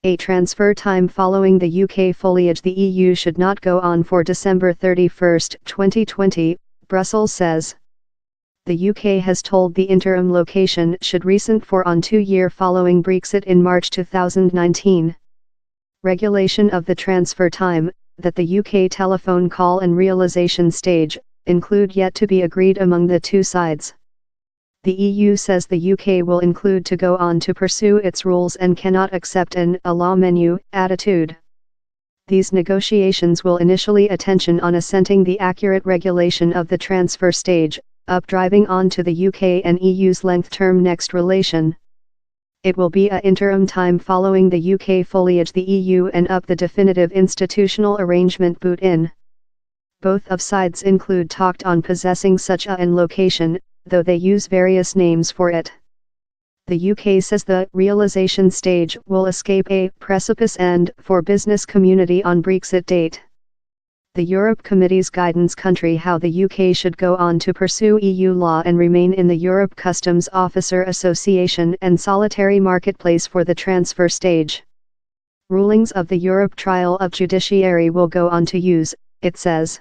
A transfer time following the UK foliage. The EU should not go on for December 31, 2020, Brussels says. The UK has told the interim location should recent for on 2-year following Brexit in March 2019. Regulation of the transfer time, that the UK telephone call and realisation stage, include yet to be agreed among the two sides. The EU says the UK will include to go on to pursue its rules and cannot accept an "a la menu" attitude. These negotiations will initially attention on assenting the accurate regulation of the transfer stage, up driving on to the UK and EU's length-term next relation. It will be a interim time following the UK foliage the EU and up the definitive institutional arrangement boot in. Both of sides include talked on possessing such a an location, though they use various names for it. The UK says the realisation stage will escape a precipice and for business community on Brexit date. The Europe Committee's guidance country how the UK should go on to pursue EU law and remain in the Europe Customs Officer Association and solitary marketplace for the transfer stage. Rulings of the Europe Trial of Judiciary will go on to use, it says,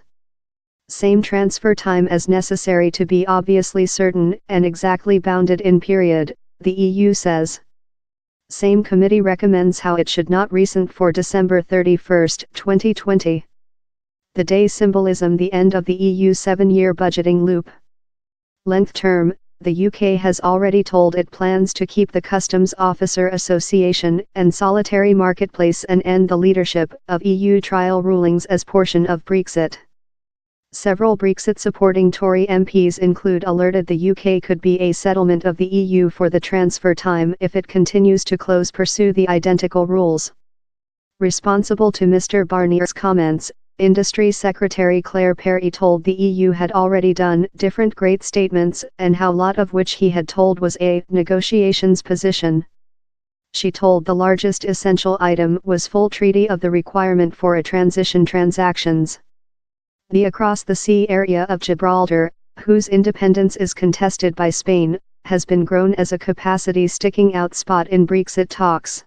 same transfer time as necessary to be obviously certain and exactly bounded in period, the EU says. Same committee recommends how it should not recent for December 31, 2020. The day symbolism the end of the EU 7-year budgeting loop. Length term, the UK has already told it plans to keep the Customs Officer Association and solitary marketplace and end the leadership of EU trial rulings as portion of Brexit. Several Brexit-supporting Tory MPs include alerted the UK could be a settlement of the EU for the transfer time if it continues to pursue the identical rules. Responsible to Mr. Barnier's comments, Industry Secretary Claire Perry told the EU had already done different great statements and how lot of which he had told was a negotiations position. She told the largest essential item was full treaty of the requirement for a transition transactions. The across the sea area of Gibraltar, whose independence is contested by Spain, has been grown as a capacity sticking out spot in Brexit talks.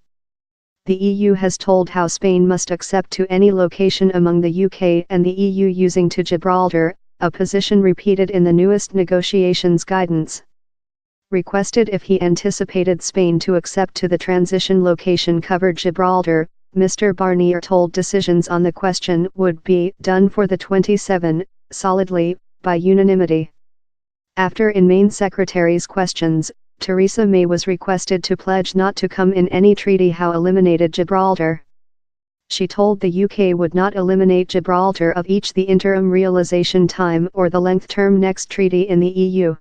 The EU has told how Spain must accept to any location among the UK and the EU using to Gibraltar, a position repeated in the newest negotiations guidance. Requested if he anticipated Spain to accept to the transition location covered Gibraltar, Mr. Barnier told decisions on the question would be done for the 27, solidly, by unanimity. After in main secretary's questions, Theresa May was requested to pledge not to come in any treaty how eliminated Gibraltar. She told the UK would not eliminate Gibraltar of each the interim realisation time or the length term next treaty in the EU.